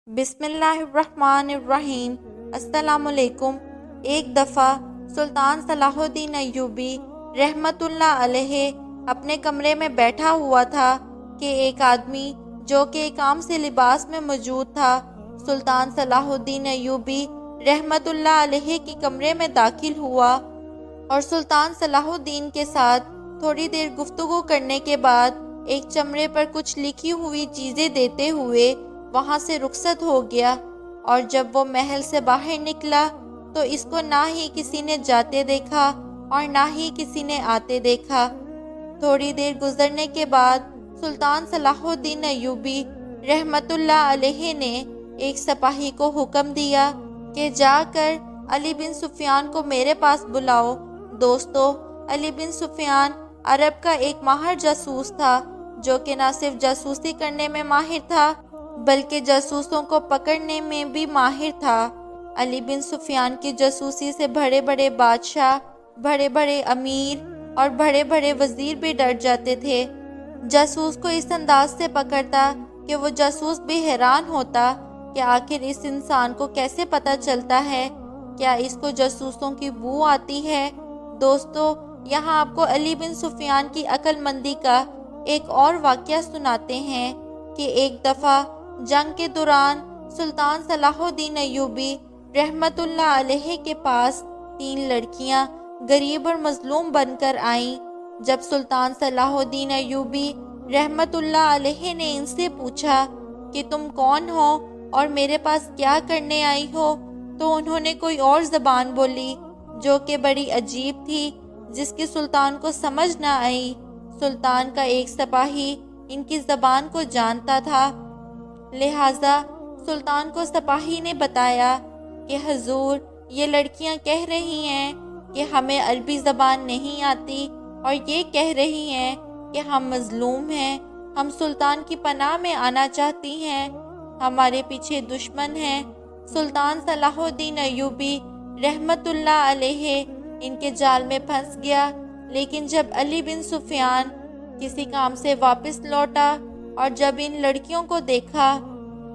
بسم اللہ الرحمن الرحیم۔ السلام علیکم۔ ایک دفعہ سلطان صلاح الدین ایوبی رحمت اللہ علیہ اپنے کمرے میں بیٹھا ہوا تھا کہ ایک آدمی جو کہ ایک عام سے لباس میں موجود تھا سلطان صلاح الدین ایوبی رحمت اللہ علیہ کے کمرے میں داخل ہوا اور سلطان صلاح الدین کے ساتھ تھوڑی دیر گفتگو کرنے کے بعد ایک چمڑے پر کچھ لکھی ہوئی چیزیں دیتے ہوئے وہاں سے رخصت ہو گیا۔ اور جب وہ محل سے باہر نکلا تو اس کو نہ ہی کسی نے جاتے دیکھا اور نہ ہی کسی نے آتے دیکھا۔ تھوڑی دیر گزرنے کے بعد سلطان صلاح الدین ایوبی رحمت اللہ علیہ نے ایک سپاہی کو حکم دیا کہ جا کر علی بن سفیان کو میرے پاس بلاؤ۔ دوستو، علی بن سفیان عرب کا ایک ماہر جاسوس تھا جو کہ نہ صرف جاسوسی کرنے میں ماہر تھا بلکہ جاسوسوں کو پکڑنے میں بھی ماہر تھا۔ علی بن سفیان کی جاسوسی سے بڑے بڑے بادشاہ، بڑے بڑے امیر اور بڑے بڑے وزیر بھی ڈر جاتے تھے۔ جاسوس کو اس انداز سے پکڑتا کہ وہ جاسوس بھی حیران ہوتا کہ آخر اس انسان کو کیسے پتہ چلتا ہے، کیا اس کو جاسوسوں کی بو آتی ہے۔ دوستو، یہاں آپ کو علی بن سفیان کی عقل مندی کا ایک اور واقعہ سناتے ہیں کہ ایک دفعہ جنگ کے دوران سلطان صلاح الدین ایوبی رحمت اللہ علیہ کے پاس 3 لڑکیاں غریب اور مظلوم بن کر آئیں۔ جب سلطان صلاح الدین ایوبی رحمت اللہ علیہ نے ان سے پوچھا کہ تم کون ہو اور میرے پاس کیا کرنے آئی ہو، تو انہوں نے کوئی اور زبان بولی جو کہ بڑی عجیب تھی، جس کی سلطان کو سمجھ نہ آئی۔ سلطان کا ایک سپاہی ان کی زبان کو جانتا تھا، لہٰذا سلطان کو سپاہی نے بتایا کہ حضور، یہ لڑکیاں کہہ رہی ہیں کہ ہمیں عربی زبان نہیں آتی اور یہ کہہ رہی ہیں کہ ہم مظلوم ہیں، ہم سلطان کی پناہ میں آنا چاہتی ہیں، ہمارے پیچھے دشمن ہیں۔ سلطان صلاح الدین ایوبی رحمت اللہ علیہ ان کے جال میں پھنس گیا، لیکن جب علی بن سفیان کسی کام سے واپس لوٹا اور جب ان لڑکیوں کو دیکھا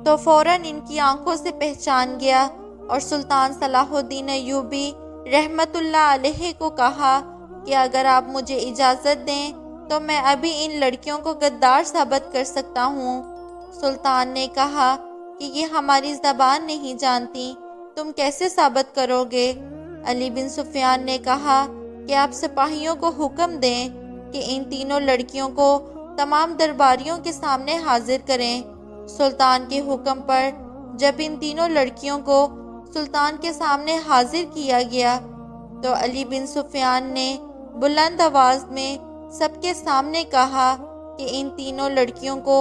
تو فوراً ان کی آنکھوں سے پہچان گیا اور سلطان صلاح الدین ایوبی رحمت اللہ علیہ کو کہا کہ اگر آپ مجھے اجازت دیں تو میں ابھی ان لڑکیوں کو غدار ثابت کر سکتا ہوں۔ سلطان نے کہا کہ یہ ہماری زبان نہیں جانتی، تم کیسے ثابت کرو گے؟ علی بن سفیان نے کہا کہ آپ سپاہیوں کو حکم دیں کہ ان تینوں لڑکیوں کو تمام درباریوں کے سامنے حاضر کریں۔ سلطان کے حکم پر جب ان تینوں لڑکیوں کو سلطان کے سامنے حاضر کیا گیا تو علی بن سفیان نے بلند آواز میں سب کے سامنے کہا کہ ان تینوں لڑکیوں کو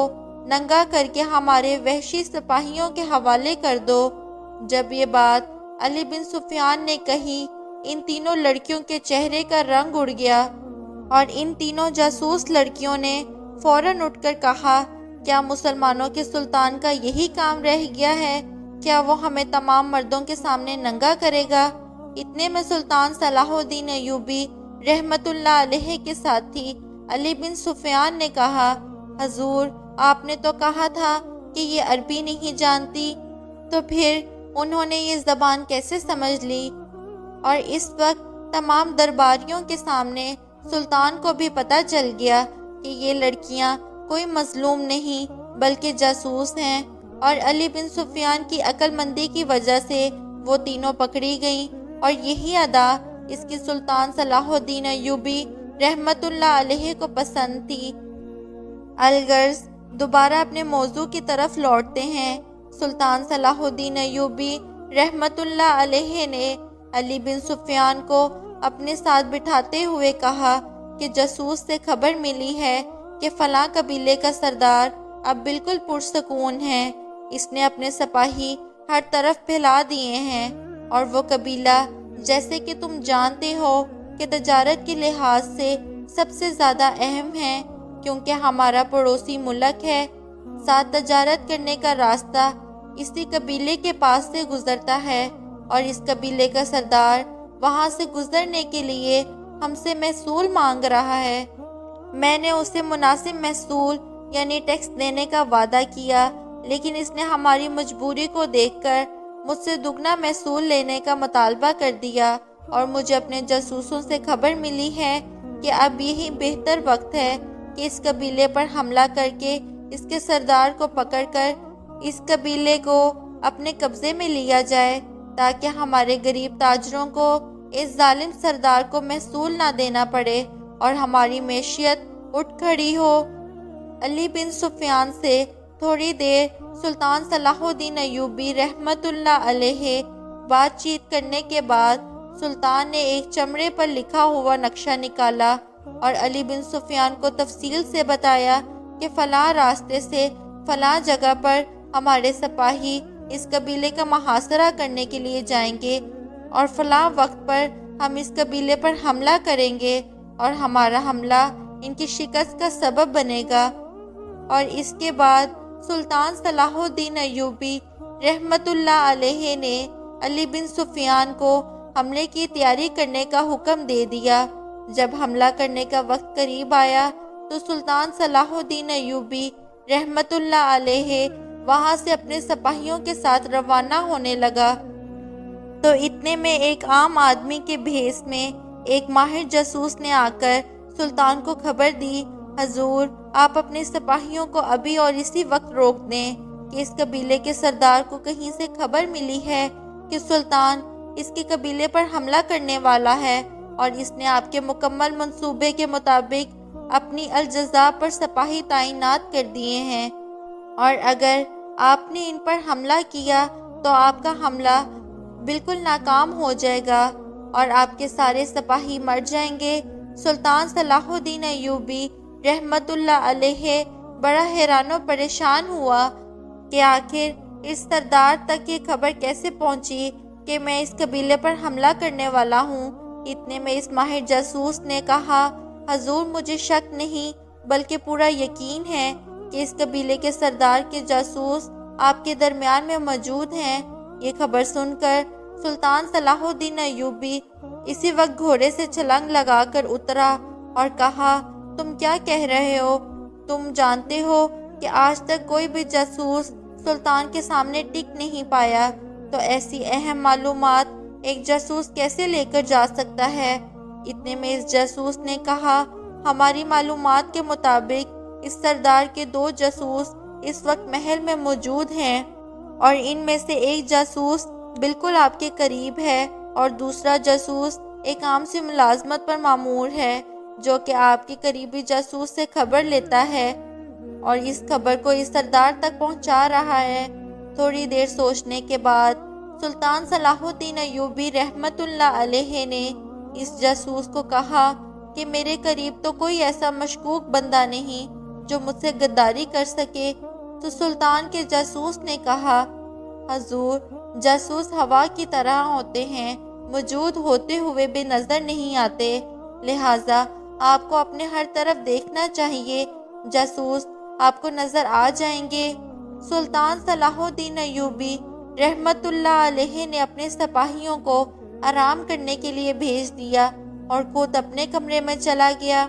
ننگا کر کے ہمارے وحشی سپاہیوں کے حوالے کر دو۔ جب یہ بات علی بن سفیان نے کہی، ان تینوں لڑکیوں کے چہرے کا رنگ اڑ گیا اور ان تینوں جاسوس لڑکیوں نے فوراً اٹھ کر کہا، کیا مسلمانوں کے سلطان کا یہی کام رہ گیا ہے؟ کیا وہ ہمیں تمام مردوں کے سامنے ننگا کرے گا؟ اتنے میں سلطان صلاح الدین ایوبی رحمت اللہ علیہ کے ساتھی علی بن سفیان نے کہا، حضور، آپ نے تو کہا تھا کہ یہ عربی نہیں جانتی، تو پھر انہوں نے یہ زبان کیسے سمجھ لی؟ اور اس وقت تمام درباریوں کے سامنے سلطان کو بھی پتہ چل گیا کہ یہ لڑکیاں کوئی مظلوم نہیں بلکہ جاسوس ہیں، اور علی بن سفیان کی عقل مندی کی وجہ سے وہ تینوں پکڑی گئیں، اور یہی ادا اس کی سلطان صلاح الدین ایوبی رحمت اللہ علیہ کو پسند تھی۔ الغرض، دوبارہ اپنے موضوع کی طرف لوٹتے ہیں۔ سلطان صلاح الدین ایوبی رحمت اللہ علیہ نے علی بن سفیان کو اپنے ساتھ بٹھاتے ہوئے کہا کہ جاسوس سے خبر ملی ہے کہ فلاں قبیلے کا سردار اب بالکل پرسکون ہے، اس نے اپنے سپاہی ہر طرف پھیلا دیے ہیں، اور وہ قبیلہ جیسے کہ تم جانتے ہو کہ تجارت کے لحاظ سے سب سے زیادہ اہم ہے، کیونکہ ہمارا پڑوسی ملک ہے، ساتھ تجارت کرنے کا راستہ اسی قبیلے کے پاس سے گزرتا ہے، اور اس قبیلے کا سردار وہاں سے گزرنے کے لیے ہم سے محصول مانگ رہا ہے۔ میں نے اسے مناسب محصول یعنی ٹیکس دینے کا وعدہ کیا، لیکن اس نے ہماری مجبوری کو دیکھ کر مجھ سے دگنا محصول لینے کا مطالبہ کر دیا، اور مجھے اپنے جاسوسوں سے خبر ملی ہے کہ اب یہی بہتر وقت ہے کہ اس قبیلے پر حملہ کر کے اس کے سردار کو پکڑ کر اس قبیلے کو اپنے قبضے میں لیا جائے، تاکہ ہمارے غریب تاجروں کو اس ظالم سردار کو محصول نہ دینا پڑے اور ہماری معیشت اٹھ کھڑی ہو۔ علی بن سفیان سے تھوڑی دیر سلطان صلاح الدین ایوبی رحمت اللہ علیہ بات چیت کرنے کے بعد سلطان نے ایک چمڑے پر لکھا ہوا نقشہ نکالا اور علی بن سفیان کو تفصیل سے بتایا کہ فلاں راستے سے فلاں جگہ پر ہمارے سپاہی اس قبیلے کا محاصرہ کرنے کے لیے جائیں گے، اور فلاں وقت پر ہم اس قبیلے پر حملہ کریں گے اور ہمارا حملہ ان کی شکست کا سبب بنے گا۔ اور اس کے بعد سلطان صلاح الدین ایوبی رحمت اللہ علیہ نے علی بن سفیان کو حملے کی تیاری کرنے کا حکم دے دیا۔ جب حملہ کرنے کا وقت قریب آیا تو سلطان صلاح الدین ایوبی رحمت اللہ علیہ وہاں سے اپنے سپاہیوں کے ساتھ روانہ ہونے لگا، تو اتنے میں ایک عام آدمی کے بھیس میں ایک ماہر جاسوس نے آ کر سلطان کو خبر دی، حضور آپ اپنے سپاہیوں کو ابھی اور اسی وقت روک دیں کہ اس قبیلے کے سردار کو کہیں سے خبر ملی ہے کہ سلطان اس کے قبیلے پر حملہ کرنے والا ہے، اور اس نے آپ کے مکمل منصوبے کے مطابق اپنی الجزا پر سپاہی تعینات کر دیے ہیں، اور اگر آپ نے ان پر حملہ کیا تو آپ کا حملہ بالکل ناکام ہو جائے گا اور آپ کے سارے سپاہی مر جائیں گے۔ سلطان صلاح الدین ایوبی رحمت اللہ علیہ بڑا حیران و پریشان ہوا کہ آخر اس سردار تک یہ خبر کیسے پہنچی کہ میں اس قبیلے پر حملہ کرنے والا ہوں۔ اتنے میں اس ماہر جاسوس نے کہا، حضور مجھے شک نہیں بلکہ پورا یقین ہے کہ اس قبیلے کے سردار کے جاسوس آپ کے درمیان میں موجود ہیں۔ یہ خبر سن کر سلطان صلاح الدین ایوبی اسی وقت گھوڑے سے چھلانگ لگا کر اترا اور کہا، تم کیا کہہ رہے ہو؟ تم جانتے ہو کہ آج تک کوئی بھی جاسوس سلطان کے سامنے ٹک نہیں پایا، تو ایسی اہم معلومات ایک جاسوس کیسے لے کر جا سکتا ہے؟ اتنے میں اس جاسوس نے کہا، ہماری معلومات کے مطابق اس سردار کے 2 جاسوس اس وقت محل میں موجود ہیں، اور ان میں سے ایک جاسوس بالکل آپ کے قریب ہے اور دوسرا جاسوس ایک عام سی ملازمت پر مامور ہے جو کہ آپ کے قریبی جاسوس سے خبر لیتا ہے اور اس خبر کو اس سردار تک پہنچا رہا ہے۔ تھوڑی دیر سوچنے کے بعد سلطان صلاح الدین ایوبی رحمت اللہ علیہ نے اس جاسوس کو کہا کہ میرے قریب تو کوئی ایسا مشکوک بندہ نہیں جو مجھ سے غداری کر سکے۔ تو سلطان کے جاسوس نے کہا، حضور جاسوس ہوا کی طرح ہوتے ہیں، موجود ہوتے ہوئے بھی نظر نہیں آتے، لہٰذا آپ کو اپنے ہر طرف دیکھنا چاہیے، جاسوس آپ کو نظر آ جائیں گے۔ سلطان صلاح الدین ایوبی رحمت اللہ علیہ نے اپنے سپاہیوں کو آرام کرنے کے لیے بھیج دیا اور خود اپنے کمرے میں چلا گیا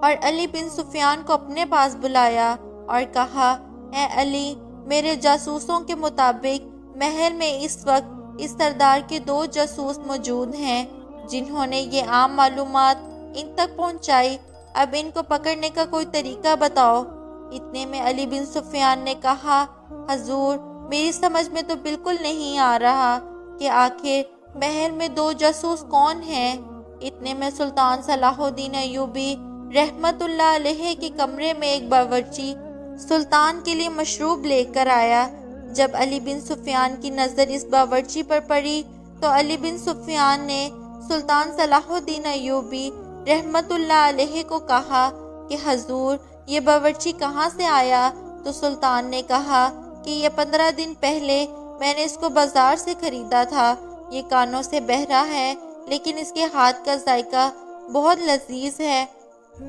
اور علی بن سفیان کو اپنے پاس بلایا اور کہا، اے علی، میرے جاسوسوں کے مطابق محل میں اس وقت اس سردار کے 2 جاسوس موجود ہیں جنہوں نے یہ عام معلومات ان تک پہنچائی، اب ان کو پکڑنے کا کوئی طریقہ بتاؤ۔ اتنے میں علی بن سفیان نے کہا، حضور میری سمجھ میں تو بالکل نہیں آ رہا کہ آخر محل میں 2 جاسوس کون ہیں۔ اتنے میں سلطان صلاح الدین ایوبی رحمت اللہ علیہ کے کمرے میں ایک باورچی سلطان کے لیے مشروب لے کر آیا۔ جب علی بن سفیان کی نظر اس باورچی پر پڑی تو علی بن سفیان نے سلطان صلاح الدین ایوبی رحمت اللہ علیہ کو کہا کہ حضور یہ باورچی کہاں سے آیا؟ تو سلطان نے کہا کہ یہ 15 دن پہلے میں نے اس کو بازار سے خریدا تھا، یہ کانوں سے بہرا ہے لیکن اس کے ہاتھ کا ذائقہ بہت لذیذ ہے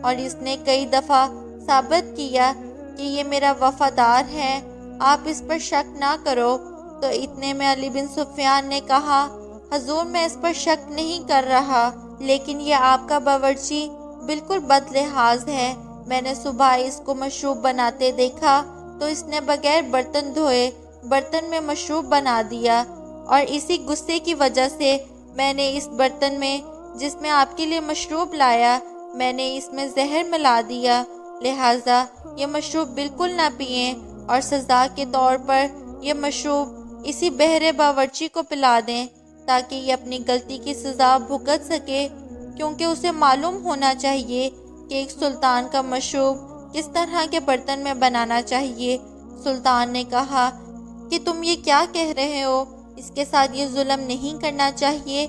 اور اس نے کئی دفعہ ثابت کیا کہ یہ میرا وفادار ہے، آپ اس پر شک نہ کرو۔ تو اتنے میں علی بن سفیان نے کہا، حضور میں اس پر شک نہیں کر رہا، لیکن یہ آپ کا باورچی بالکل بد لحاظ ہے، میں نے صبح اس کو مشروب بناتے دیکھا تو اس نے بغیر برتن دھوئے برتن میں مشروب بنا دیا، اور اسی غصے کی وجہ سے میں نے اس برتن میں جس میں آپ کے لیے مشروب لایا، میں نے اس میں زہر ملا دیا، لہٰذا یہ مشروب بالکل نہ پئیں، اور سزا کے طور پر یہ مشروب اسی بہرے باورچی کو پلا دیں تاکہ یہ اپنی غلطی کی سزا بھگت سکے، کیونکہ اسے معلوم ہونا چاہیے کہ ایک سلطان کا مشروب کس طرح کے برتن میں بنانا چاہیے۔ سلطان نے کہا کہ تم یہ کیا کہہ رہے ہو، اس کے ساتھ یہ ظلم نہیں کرنا چاہیے۔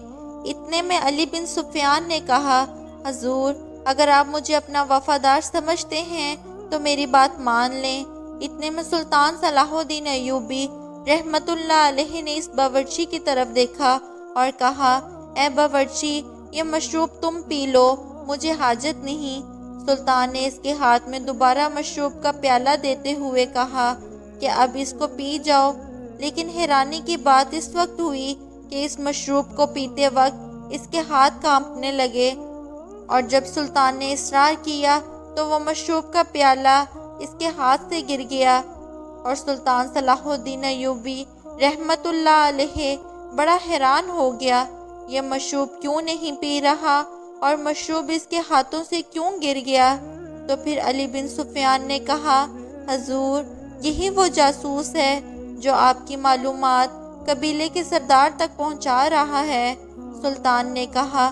اتنے میں علی بن سفیان نے کہا، حضور اگر آپ مجھے اپنا وفادار سمجھتے ہیں تو میری بات مان لیں۔ اتنے میں سلطان صلاح الدین ایوبی رحمت اللہ علیہ نے اس باورچی کی طرف دیکھا اور کہا، اے باورچی یہ مشروب تم پی لو، مجھے حاجت نہیں۔ سلطان نے اس کے ہاتھ میں دوبارہ مشروب کا پیالہ دیتے ہوئے کہا کہ اب اس کو پی جاؤ، لیکن حیرانی کی بات اس وقت ہوئی کہ اس مشروب کو پیتے وقت اس کے ہاتھ کانپنے لگے، اور جب سلطان نے اصرار کیا تو وہ مشروب کا پیالہ اس کے ہاتھ سے گر گیا، اور سلطان صلاح الدین ایوبی رحمت اللہ علیہ بڑا حیران ہو گیا، یہ مشروب کیوں نہیں پی رہا اور مشروب اس کے ہاتھوں سے کیوں گر گیا؟ تو پھر علی بن سفیان نے کہا، حضور یہی وہ جاسوس ہے جو آپ کی معلومات قبیلے کے سردار تک پہنچا رہا ہے۔ سلطان نے کہا،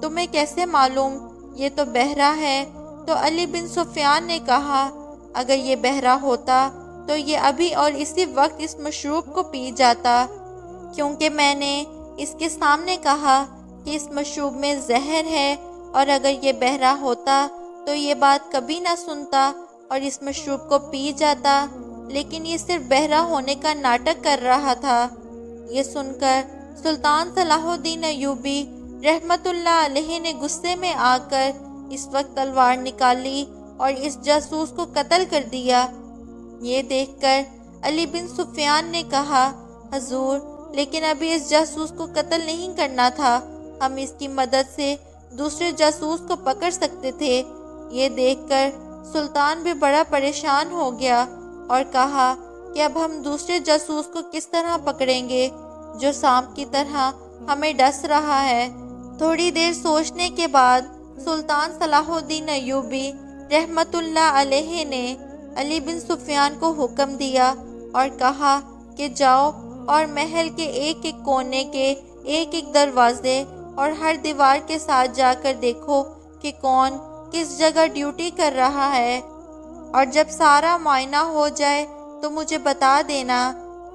تمہیں کیسے معلوم؟ یہ تو بہرا ہے۔ تو علی بن سفیان نے کہا، اگر یہ بہرا ہوتا تو یہ ابھی اور اسی وقت اس مشروب کو پی جاتا، کیونکہ میں نے اس کے سامنے کہا کہ اس مشروب میں زہر ہے، اور اگر یہ بہرا ہوتا تو یہ بات کبھی نہ سنتا اور اس مشروب کو پی جاتا، لیکن یہ صرف بہرا ہونے کا ناٹک کر رہا تھا۔ یہ سن کر سلطان صلاح الدین ایوبی رحمت اللہ علیہ نے غصے میں آ کر اس وقت تلوار نکالی اور اس جاسوس کو قتل کر دیا۔ یہ دیکھ کر علی بن سفیان نے کہا، حضور لیکن ابھی اس جاسوس کو قتل نہیں کرنا تھا، ہم اس کی مدد سے دوسرے جاسوس کو پکڑ سکتے تھے۔ یہ دیکھ کر سلطان بھی بڑا پریشان ہو گیا اور کہا کہ اب ہم دوسرے جاسوس کو کس طرح پکڑیں گے جو سانپ کی طرح ہمیں ڈس رہا ہے۔ تھوڑی دیر سوچنے کے بعد سلطان صلاح الدین ایوبی رحمت اللہ علیہ نے علی بن سفیان کو حکم دیا اور کہا کہ جاؤ اور محل کے ایک ایک کونے کے ایک ایک دروازے اور ہر دیوار کے ساتھ جا کر دیکھو کہ کون کس جگہ ڈیوٹی کر رہا ہے، اور جب سارا معائنہ ہو جائے تو مجھے بتا دینا۔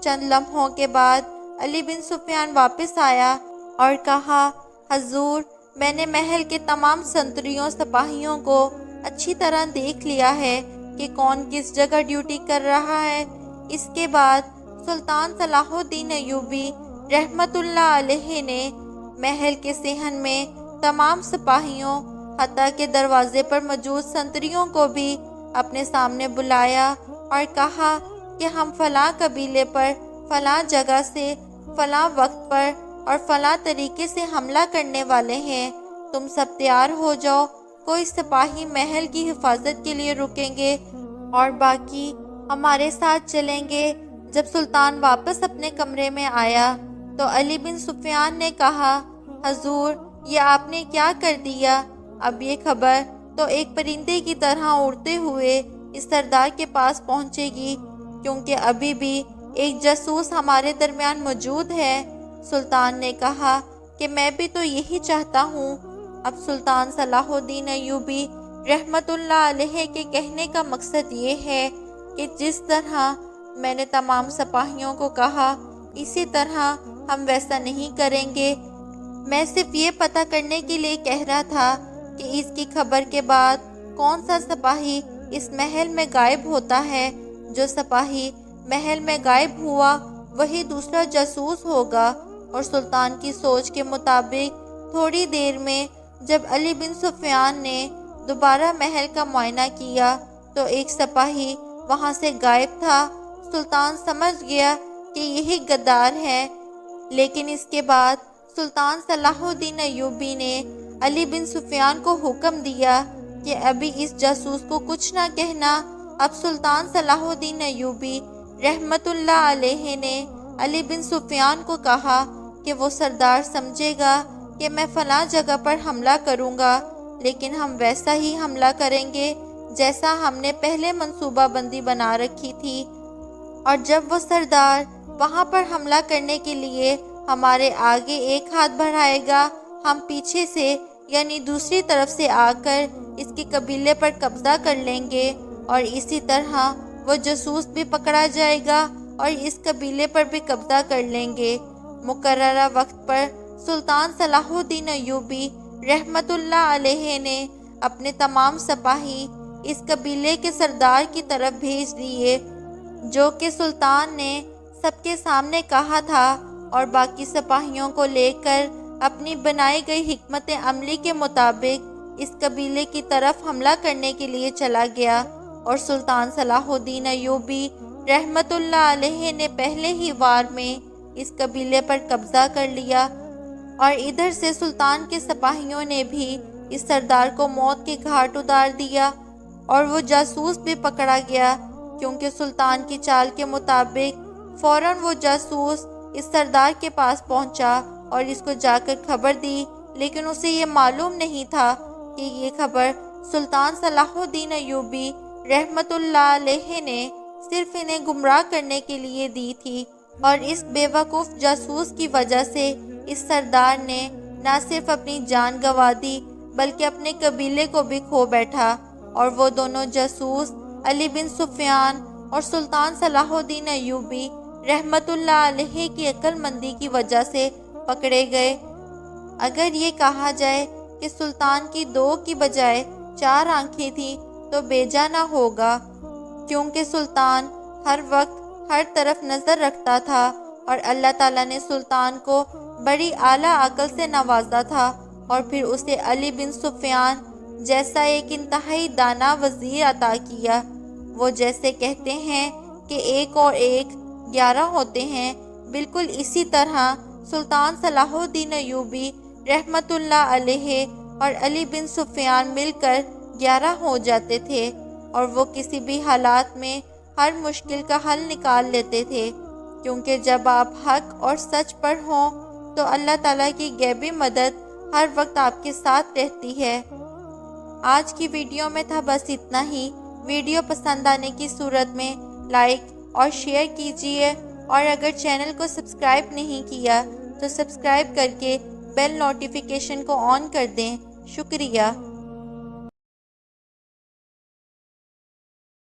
چند لمحوں کے بعد علی بن سفیان واپس آیا اور کہا، حضور میں نے محل کے تمام سنتریوں سپاہیوں کو اچھی طرح دیکھ لیا ہے کہ کون کس جگہ ڈیوٹی کر رہا ہے۔ اس کے بعد سلطان صلاح الدین ایوبی رحمت اللہ علیہ نے محل کے صحن میں تمام سپاہیوں حتیٰ کہ دروازے پر موجود سنتریوں کو بھی اپنے سامنے بلایا اور کہا کہ ہم فلاں قبیلے پر فلاں جگہ سے فلاں وقت پر اور فلاں طریقے سے حملہ کرنے والے ہیں، تم سب تیار ہو جاؤ۔ کوئی سپاہی محل کی حفاظت کے لیے رکیں گے اور باقی ہمارے ساتھ چلیں گے۔ جب سلطان واپس اپنے کمرے میں آیا تو علی بن سفیان نے کہا، حضور یہ آپ نے کیا کر دیا؟ اب یہ خبر تو ایک پرندے کی طرح اڑتے ہوئے اس سردار کے پاس پہنچے گی، کیونکہ ابھی بھی ایک جاسوس ہمارے درمیان موجود ہے۔ سلطان نے کہا کہ میں بھی تو یہی چاہتا ہوں۔ اب سلطان صلاح الدین ایوبی رحمت اللہ علیہ کے کہنے کا مقصد یہ ہے کہ جس طرح میں نے تمام سپاہیوں کو کہا اسی طرح ہم ویسا نہیں کریں گے۔ میں صرف یہ پتہ کرنے کے لیے کہہ رہا تھا کہ اس کی خبر کے بعد کون سا سپاہی اس محل میں غائب ہوتا ہے۔ جو سپاہی محل میں غائب ہوا وہی دوسرا جاسوس ہوگا۔ اور سلطان کی سوچ کے مطابق تھوڑی دیر میں جب علی بن سفیان نے دوبارہ محل کا معائنہ کیا تو ایک سپاہی وہاں سے غائب تھا۔ سلطان سمجھ گیا کہ یہی غدار ہے، لیکن اس کے بعد سلطان صلاح الدین ایوبی نے علی بن سفیان کو حکم دیا کہ ابھی اس جاسوس کو کچھ نہ کہنا اب سلطان صلاح الدین ایوبی رحمت اللہ علیہ نے علی بن سفیان کو کہا کہ وہ سردار سمجھے گا کہ میں فلاں جگہ پر حملہ کروں گا، لیکن ہم ویسا ہی حملہ کریں گے جیسا ہم نے پہلے منصوبہ بندی بنا رکھی تھی، اور جب وہ سردار وہاں پر حملہ کرنے کے لیے ہمارے آگے ایک ہاتھ بڑھائے گا، ہم پیچھے سے یعنی دوسری طرف سے آ کر اس کے قبیلے پر قبضہ کر لیں گے، اور اسی طرح وہ جاسوس بھی پکڑا جائے گا اور اس قبیلے پر بھی قبضہ کر لیں گے۔ مقررہ وقت پر سلطان صلاح الدین ایوبی رحمت اللہ علیہ نے اپنے تمام سپاہی اس قبیلے کے سردار کی طرف بھیج دیے، جو کہ سلطان نے سب کے سامنے کہا تھا، اور باقی سپاہیوں کو لے کر اپنی بنائی گئی حکمت عملی کے مطابق اس قبیلے کی طرف حملہ کرنے کے لیے چلا گیا، اور سلطان صلاح الدین ایوبی رحمت اللہ علیہ نے پہلے ہی وار میں اس قبیلے پر قبضہ کر لیا، اور ادھر سے سلطان کے سپاہیوں نے بھی اس سردار کو موت کے گھاٹ اتار دیا، اور وہ جاسوس بھی پکڑا گیا، کیونکہ سلطان کی چال کے مطابق فوراً وہ جاسوس اس سردار کے پاس پہنچا اور اس کو جا کر خبر دی، لیکن اسے یہ معلوم نہیں تھا کہ یہ خبر سلطان صلاح الدین ایوبی رحمت اللہ علیہ نے صرف انہیں گمراہ کرنے کے لیے دی تھی، اور اس بے وقوف جاسوس کی وجہ سے اس سردار نے نہ صرف اپنی جان گنوا دی بلکہ اپنے قبیلے کو بھی کھو بیٹھا، اور وہ دونوں جاسوس علی بن سفیان اور سلطان صلاح الدین ایوبی رحمت اللہ علیہ کی عقل مندی کی وجہ سے پکڑے گئے۔ اگر یہ کہا جائے کہ سلطان کی 2 کی بجائے 4 آنکھیں تھیں تو بیجا نہ ہوگا، کیونکہ سلطان ہر وقت ہر طرف نظر رکھتا تھا، اور اللہ تعالیٰ نے سلطان کو بڑی اعلیٰ عقل سے نوازا تھا، اور پھر اسے علی بن سفیان جیسا ایک انتہائی دانا وزیر عطا کیا۔ وہ جیسے کہتے ہیں کہ 1 اور 1 11 ہوتے ہیں، بالکل اسی طرح سلطان صلاح الدین ایوبی رحمت اللہ علیہ اور علی بن سفیان مل کر 11 ہو جاتے تھے، اور وہ کسی بھی حالات میں ہر مشکل کا حل نکال لیتے تھے، کیونکہ جب آپ حق اور سچ پر ہوں تو اللہ تعالیٰ کی غیبی مدد ہر وقت آپ کے ساتھ رہتی ہے۔ آج کی ویڈیو میں تھا بس اتنا ہی۔ ویڈیو پسند آنے کی صورت میں لائک اور شیئر کیجیے، اور اگر چینل کو سبسکرائب نہیں کیا تو سبسکرائب کر کے بیل نوٹیفیکیشن کو آن کر دیں۔ شکریہ۔